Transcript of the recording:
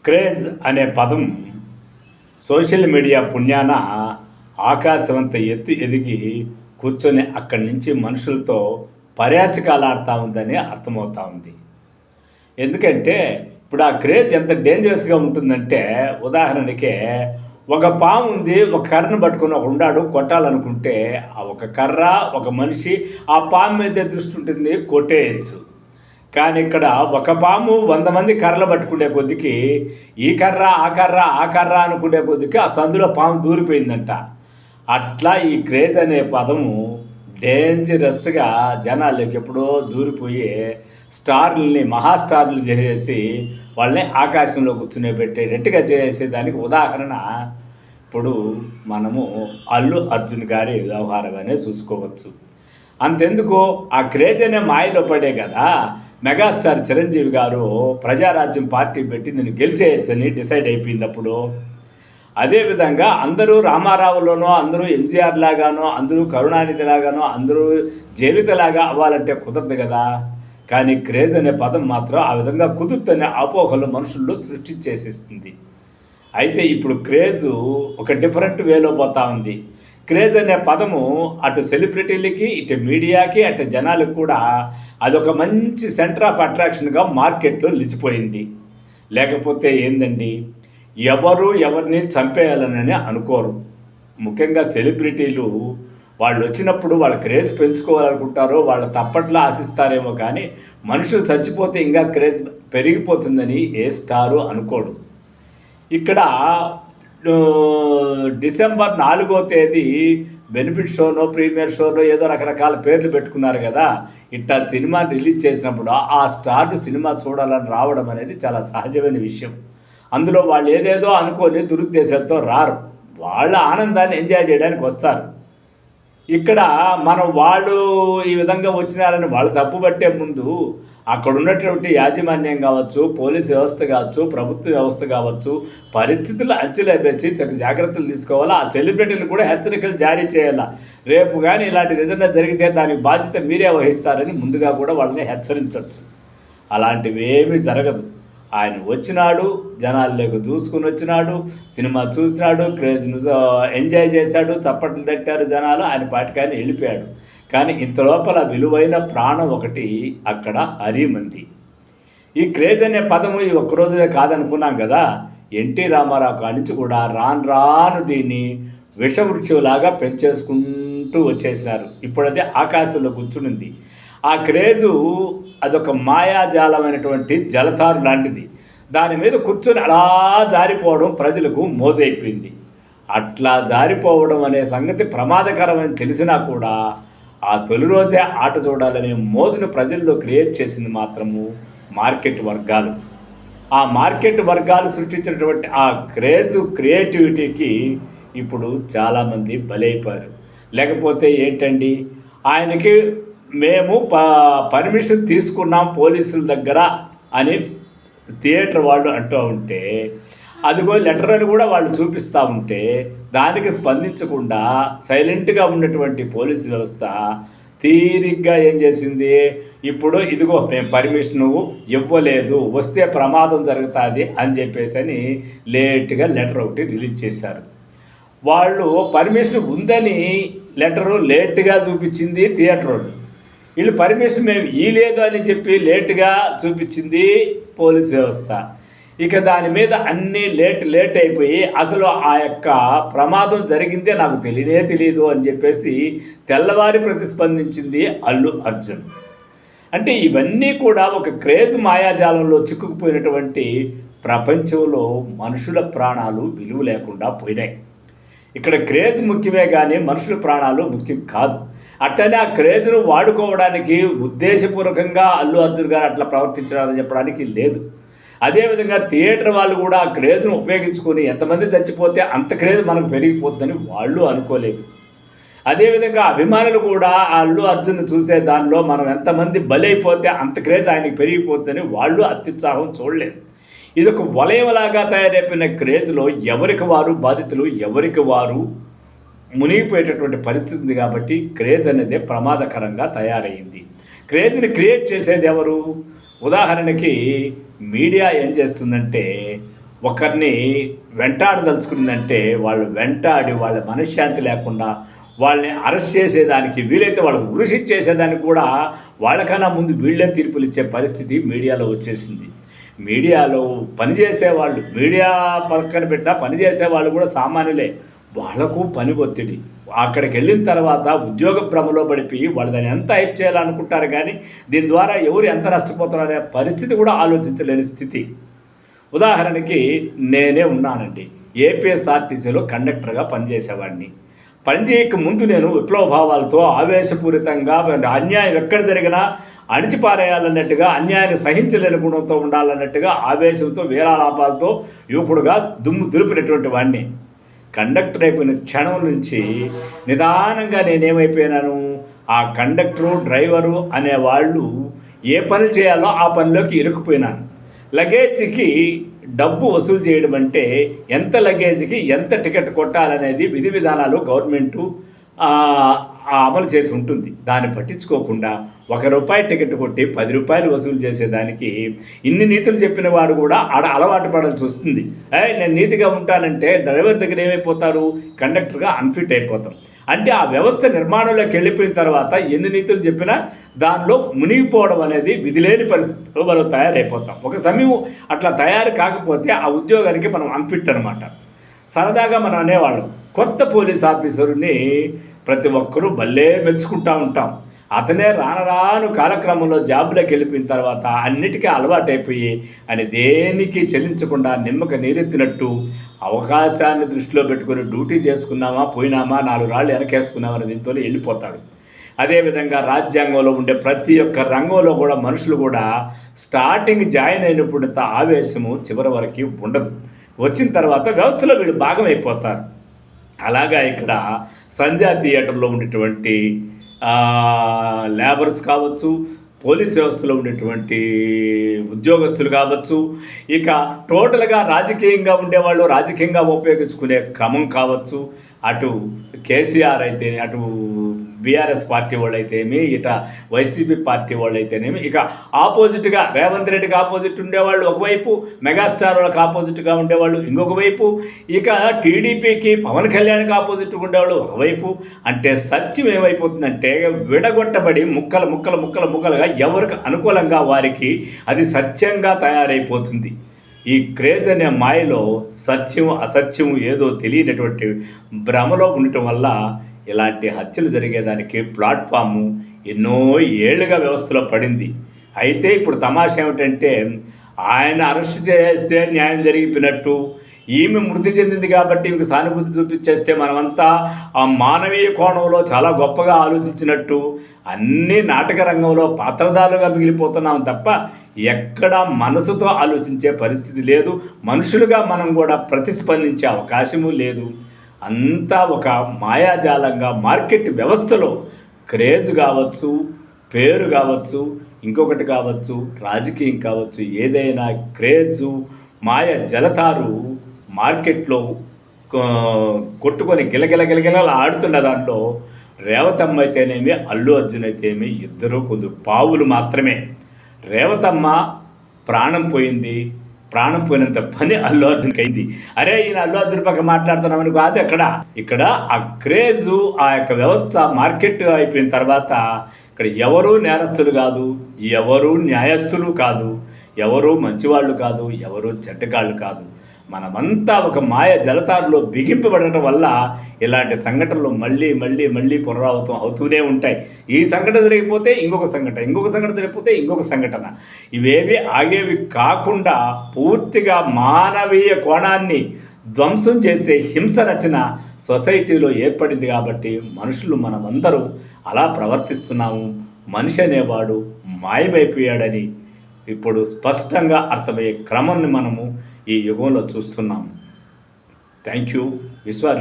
Craze అనే పదం social media పుణ్యాన ఆకాశమంత ఎత్తు ఎదిగి కూర్చొని అక్కడి నుంచి మనుషులతో పర్యాసకాలాడుతూ ఉందని అర్థమవుతా ఉంది. ఎందుకంటే ఇప్పుడు ఆ క్రేజ్ ఎంత డేంజరస్గా ఉంటుందంటే, ఉదాహరణకే ఒక పాము ఉంది, ఒక కర్రను పట్టుకుని ఒక ఉండాడు కొట్టాలనుకుంటే ఆ ఒక కర్ర ఒక మనిషి ఆ పాము మీద దృష్టి ఉంటుంది, కొట్టేయచ్చు. కానీ ఇక్కడ ఒక పాము 100 మంది కర్రలు పట్టుకునే కొద్దికి ఈ కర్ర ఆ కర్ర ఆ కర్ర అనుకునే కొద్దికి ఆ సందులో పాము దూరిపోయిందంట. అట్లా ఈ క్రేజ్ అనే పదము డేంజరస్గా జనాల్లోకి ఎప్పుడో దూరిపోయి స్టార్లని మహాస్టార్లు చేసేసి వాళ్ళని ఆకాశంలో కూర్చునే పెట్టేటట్టుగా చేసేదానికి ఉదాహరణ ఇప్పుడు మనము అల్లు అర్జున్ గారి వ్యవహారంగానే చూసుకోవచ్చు. అంతెందుకు ఆ క్రేజ్ అనే మాయలో పడే కదా మెగాస్టార్ చిరంజీవి గారు ప్రజారాజ్యం పార్టీ పెట్టి నేను గెలిచేయచ్చని డిసైడ్ అయిపోయింది. అప్పుడు అదేవిధంగా అందరూ రామారావులోనో, అందరూ ఎంజీఆర్ లాగానో, అందరూ కరుణానిధి లాగానో, అందరూ జయలలితలాగా అవ్వాలంటే కుదరదు కదా. కానీ క్రేజ్ అనే పదం మాత్రం ఆ విధంగా కుదురుతనే అపోహలు మనుషుల్లో సృష్టించేసేస్తుంది. అయితే ఇప్పుడు క్రేజు ఒక డిఫరెంట్ వేలో పోతా ఉంది. క్రేజ్ అనే పదము అటు సెలబ్రిటీలకి, ఇటు మీడియాకి, అటు జనాలకు కూడా అదొక మంచి సెంటర్ ఆఫ్ అట్రాక్షన్గా మార్కెట్లో నిలిచిపోయింది. లేకపోతే ఏందండి, ఎవరు ఎవరిని చంపేయాలనని అనుకోరు. ముఖ్యంగా సెలబ్రిటీలు వాళ్ళు వచ్చినప్పుడు వాళ్ళ క్రేజ్ పెంచుకోవాలనుకుంటారో వాళ్ళ తప్పట్లో ఆశిస్తారేమో, కానీ మనుషులు చచ్చిపోతే ఇంకా క్రేజ్ పెరిగిపోతుందని ఏ స్టారు అనుకోడు. ఇక్కడ డిసెంబర్ 4వ తేదీ బెనిఫిట్ షోనో, ప్రీమియర్ షోనో ఏదో రకరకాల పేర్లు పెట్టుకున్నారు కదా. ఇట్టా సినిమా రిలీజ్ చేసినప్పుడు ఆ స్టార్ సినిమా చూడాలని రావడం అనేది చాలా సహజమైన విషయం. అందులో వాళ్ళు ఏదేదో అనుకొని దురుద్దేశాలతో రారు, వాళ్ళ ఆనందాన్ని ఎంజాయ్ చేయడానికి వస్తారు. ఇక్కడ మనం వాళ్ళు ఈ విధంగా వచ్చినారని వాళ్ళు తప్పు పట్టే ముందు అక్కడ ఉన్నటువంటి యాజమాన్యం కావచ్చు, పోలీస్ వ్యవస్థ కావచ్చు, ప్రభుత్వ వ్యవస్థ కావచ్చు, పరిస్థితులు అంచనా వేసి జాగ్రత్తలు తీసుకోవాలా. ఆ సెలబ్రిటీలు కూడా హెచ్చరికలు జారీ చేయాలా. రేపు కానీ ఇలాంటిది ఏదైనా జరిగితే దానికి బాధ్యత మీరే వహిస్తారని ముందుగా కూడా వాళ్ళని హెచ్చరించవచ్చు. అలాంటివి ఏమీ జరగదు. ఆయన వచ్చినాడు, జనాల్లోకి దూసుకుని వచ్చినాడు, సినిమా చూసినాడు, క్రేజ్ను ఎంజాయ్ చేశాడు, చప్పట్లు తట్టారు జనాలు, ఆయన పాటికాయని వెళ్ళిపోయాడు. కానీ ఇంత లోపల విలువైన ప్రాణం ఒకటి అక్కడ హరిమంది. ఈ క్రేజ్ అనే పదము ఈ ఒక్కరోజునే కాదనుకున్నాం కదా. ఎన్టీ రామారావు కానించి కూడా రాను రాను దీన్ని విషవృక్షలాగా పెంచేసుకుంటూ వచ్చేసినారు. ఇప్పుడు అది ఆకాశంలో కూర్చునింది. ఆ క్రేజు అదొక మాయాజాలమైనటువంటి జలతారు లాంటిది. దాని మీద కూర్చొని అలా జారిపోవడం ప్రజలకు మోజైపోయింది. అట్లా జారిపోవడం అనే సంగతి ప్రమాదకరమని తెలిసినా కూడా ఆ తొలి రోజే ఆట చూడాలనే మోజును ప్రజల్లో క్రియేట్ చేసింది మాత్రము మార్కెట్ వర్గాలు. ఆ మార్కెట్ వర్గాలు సృష్టించినటువంటి ఆ క్రియేటివిటీకి ఇప్పుడు చాలామంది బలైపోయారు. లేకపోతే ఏంటండి, ఆయనకి మేము పర్మిషన్ తీసుకున్నాం పోలీసుల దగ్గర అని థియేటర్ వాళ్ళు అంటూ ఉంటే, అదిగో లెటర్ అని కూడా వాళ్ళు చూపిస్తూ ఉంటే దానికి స్పందించకుండా సైలెంట్గా ఉన్నటువంటి పోలీసు వ్యవస్థ తీరిగ్గా ఏం చేసింది, ఇప్పుడు ఇదిగో మేము పర్మిషన్ ఇవ్వలేదు, వస్తే ప్రమాదం జరుగుతుంది అని చెప్పేసి లేట్గా లెటర్ ఒకటి రిలీజ్ చేశారు. వాళ్ళు పర్మిషన్ ఉందని లెటరు లేట్గా చూపించింది థియేటర్ వాళ్ళు. వీళ్ళు పర్మిషన్ మేము ఇవ్వలేదు అని చెప్పి లేట్గా చూపించింది పోలీస్ వ్యవస్థ. ఇక దాని మీద అన్నీ లేట్ అయిపోయి అసలు ఆ యొక్క ప్రమాదం జరిగిందే నాకు తెలియదు అని చెప్పేసి తెల్లవారి ప్రతిస్పందించింది అల్లు అర్జున్. అంటే ఇవన్నీ కూడా ఒక క్రేజ్ మాయాజాలంలో చిక్కుకుపోయినటువంటి ప్రపంచంలో మనుషుల ప్రాణాలు విలువ లేకుండా పోయినాయి. ఇక్కడ క్రేజ్ ముఖ్యమే కానీ మనుషుల ప్రాణాలు ముఖ్యం కాదు. అట్లనే ఆ క్రేజ్ను వాడుకోవడానికి ఉద్దేశపూర్వకంగా అల్లు అర్జున్ గారు అట్లా ప్రవర్తించాలని చెప్పడానికి లేదు. అదేవిధంగా థియేటర్ వాళ్ళు కూడా ఆ క్రేజ్ను ఉపయోగించుకొని ఎంతమంది చచ్చిపోతే అంత క్రేజ్ మనకు పెరిగిపోతుందని వాళ్ళు అనుకోలేదు. అదేవిధంగా అభిమానులు కూడా ఆ అల్లు అర్జున్ చూసే దానిలో మనం ఎంతమంది బలైపోతే అంత క్రేజ్ ఆయనకి పెరిగిపోతుందని వాళ్ళు అత్యుత్సాహం చూడలేదు. ఇది ఒక వలయంలాగా తయారైపోయిన క్రేజ్లో ఎవరికి వారు బాధితులు, ఎవరికి వారు మునిగిపోయేటటువంటి పరిస్థితి ఉంది. కాబట్టి క్రేజ్ అనేది ప్రమాదకరంగా తయారైంది. క్రేజ్ని క్రియేట్ చేసేది ఎవరు? ఉదాహరణకి మీడియా ఏం చేస్తుందంటే ఒకరిని వెంటాడదలుచుకుందంటే వాళ్ళు వెంటాడి వాళ్ళ మనశ్శాంతి లేకుండా వాళ్ళని అరెస్ట్ చేసేదానికి, వీలైతే వాళ్ళకు ఉరిశిక్ష చేసేదానికి కూడా వాళ్ళకన్నా ముందు వీళ్ళే తీర్పులు ఇచ్చే పరిస్థితి మీడియాలో వచ్చేసింది. మీడియాలో పనిచేసేవాళ్ళు, మీడియా పక్కన పెట్టినా పనిచేసేవాళ్ళు కూడా సామాన్యులే. వాళ్ళకు పని ఒత్తిడి. అక్కడికి వెళ్ళిన తర్వాత ఉద్యోగ భ్రమలో పడిపోయి వాళ్ళు దాన్ని ఎంత హైప్ చేయాలనుకుంటారు, కానీ దీని ద్వారా ఎవరు ఎంత నష్టపోతున్నారనే పరిస్థితి కూడా ఆలోచించలేని స్థితి. ఉదాహరణకి నేనే ఉన్నానండి. ఏపీఎస్ఆర్టీసీలో కండక్టర్గా పనిచేసేవాడిని. పనిచేయక ముందు నేను విప్లవ భావాలతో ఆవేశపూరితంగా అన్యాయం ఎక్కడ జరిగినా అణిచిపారేయాలన్నట్టుగా, అన్యాయాన్ని సహించలేని గుణంతో ఉండాలన్నట్టుగా ఆవేశంతో వీరాలాపాలతో యువకుడుగా దుమ్ము దులిపినటువంటి వాడిని. కండక్టర్ అయిపోయిన క్షణం నుంచి నిదానంగా నేనేమైపోయినాను, ఆ కండక్టరు డ్రైవరు అనేవాళ్ళు ఏ పని చేయాలో ఆ పనిలోకి ఇరుక్కుపోయినాను. లగేజ్కి డబ్బు వసూలు చేయడం అంటే ఎంత లగేజ్కి ఎంత టికెట్ కొట్టాలనేది విధి విధానాలు గవర్నమెంటు అమలు చేసి ఉంటుంది. దాన్ని పట్టించుకోకుండా ₹1 టికెట్ కొట్టి ₹10 వసూలు చేసేదానికి ఇన్ని నీతులు చెప్పిన వాడు కూడా అలవాటు పడాల్సి వస్తుంది. నేను నీతిగా ఉంటానంటే డ్రైవర్ దగ్గర ఏమైపోతారు, కండక్టర్గా అన్ఫిట్ అయిపోతాం. అంటే ఆ వ్యవస్థ నిర్మాణంలోకి వెళ్ళిపోయిన తర్వాత ఎన్ని నీతులు చెప్పినా దానిలో మునిగిపోవడం అనేది విధిలేని పరిస్థితిలో మనం తయారైపోతాం. ఒక సమయం అట్లా తయారు కాకపోతే ఆ ఉద్యోగానికి మనం అన్ఫిట్ అనమాట. సరదాగా మనం అనేవాళ్ళం, కొత్త పోలీస్ ఆఫీసర్ని ప్రతి ఒక్కరూ భలే మెచ్చుకుంటూ ఉంటాం. అతనే రాను కాలక్రమంలో జాబులోకి వెళ్ళిపోయిన తర్వాత అన్నిటికీ అలవాటైపోయి అని దేనికి చెల్లించకుండా నిమ్మక నీరెత్తినట్టు అవకాశాన్ని దృష్టిలో పెట్టుకుని డ్యూటీ చేసుకున్నామా, పోయినామా, 4 రాళ్ళు వెనకేసుకున్నామా అనే దీంతో వెళ్ళిపోతాడు. అదేవిధంగా రాజ్యాంగంలో ఉండే ప్రతి ఒక్క రంగంలో కూడా మనుషులు కూడా స్టార్టింగ్ జాయిన్ అయినప్పుడంత ఆవేశము చివరి వరకు ఉండదు. వచ్చిన తర్వాత వ్యవస్థలో వీళ్ళు భాగం అయిపోతారు. అలాగా ఇక్కడ సంధ్యా థియేటర్లో ఉండేటువంటి లేబర్స్ కావచ్చు, పోలీస్ వ్యవస్థలో ఉండేటువంటి ఉద్యోగస్తులు కావచ్చు, ఇక టోటల్గా రాజకీయంగా ఉండేవాళ్ళు రాజకీయంగా ఉపయోగించుకునే క్రమం కావచ్చు, అటు కేసీఆర్ అయితే, అటు బీఆర్ఎస్ పార్టీ వాళ్ళు అయితేనేమి, ఇట వైసీపీ పార్టీ వాళ్ళు అయితేనేమి, ఇక ఆపోజిట్గా రేవంత్ రెడ్డికి ఆపోజిట్ ఉండేవాళ్ళు ఒకవైపు, మెగాస్టార్ వాళ్ళకి ఆపోజిట్గా ఉండేవాళ్ళు ఇంకొక వైపు, ఇక టీడీపీకి పవన్ కళ్యాణ్కి ఆపోజిట్గా ఉండేవాళ్ళు ఒకవైపు. అంటే సత్యం ఏమైపోతుందంటే విడగొట్టబడి ముక్కలుగా ఎవరికి అనుకూలంగా వారికి అది సత్యంగా తయారైపోతుంది. ఈ క్రేజ్ అనే మాయలో సత్యం అసత్యం ఏదో తెలియనటువంటి భ్రమలో ఉండటం వల్ల ఇలాంటి హత్యలు జరిగేదానికి ప్లాట్ఫాము ఎన్నో ఏళ్ళుగా వ్యవస్థలో పడింది. అయితే ఇప్పుడు తమాషా ఏమిటంటే ఆయన అరెస్ట్ చేస్తే న్యాయం జరిగిపోయినట్టు, ఈమె మృతి చెందింది కాబట్టి ఈమెకు సానుభూతి చూపించేస్తే మనమంతా ఆ మానవీయ కోణంలో చాలా గొప్పగా ఆలోచించినట్టు అన్ని నాటక రంగంలో పాత్రధారులుగా మిగిలిపోతున్నాం తప్ప ఎక్కడ మనసుతో ఆలోచించే పరిస్థితి లేదు. మనుషులుగా మనం కూడా ప్రతిస్పందించే అవకాశము లేదు. అంతా ఒక మాయాజాలంగా మార్కెట్ వ్యవస్థలో క్రేజ్ కావచ్చు, పేరు కావచ్చు, ఇంకొకటి కావచ్చు, రాజకీయం కావచ్చు, ఏదైనా క్రేజు మాయ జలతారు మార్కెట్లో కొట్టుకొని గిలగిల ఆడుతున్న దాంట్లో రేవతమ్మ అయితేనేమి, అల్లు అర్జున్ అయితేనేమి ఇద్దరు కొద్ది పావులు మాత్రమే. రేవతమ్మ ప్రాణం పోయింది, ప్రాణం పోయినంత పని అల్లు అర్జున్కి అయింది. అరే ఈయన అల్లు అర్జున్ పక్క మాట్లాడుతున్నామని కాదు. ఇక్కడ ఆ క్రేజు, ఆ యొక్క వ్యవస్థ మార్కెట్ అయిపోయిన తర్వాత ఇక్కడ ఎవరు నేరస్తులు కాదు, ఎవరు న్యాయస్తులు కాదు, ఎవరు మంచివాళ్ళు కాదు, ఎవరు చెడ్డగాళ్ళు కాదు. మనమంతా ఒక మాయ జలతారులో బిగింపబడటం వల్ల ఇలాంటి సంఘటనలు మళ్ళీ పునరావృతం అవుతూనే ఉంటాయి. ఈ సంఘటన జరిగిపోతే ఇంకొక సంఘటన జరిగిపోతే ఇంకొక సంఘటన. ఇవేవి ఆగేవి కాకుండా పూర్తిగా మానవీయ కోణాన్ని ధ్వంసం చేసే హింస రచన సొసైటీలో ఏర్పడింది. కాబట్టి మనుషులు మనమందరూ అలా ప్రవర్తిస్తున్నాము. మనిషి అనేవాడు మాయమైపోయాడని ఇప్పుడు స్పష్టంగా అర్థమయ్యే క్రమాన్ని మనము ఈ యుగంలో చూస్తున్నాము. Thank you. విశ్వ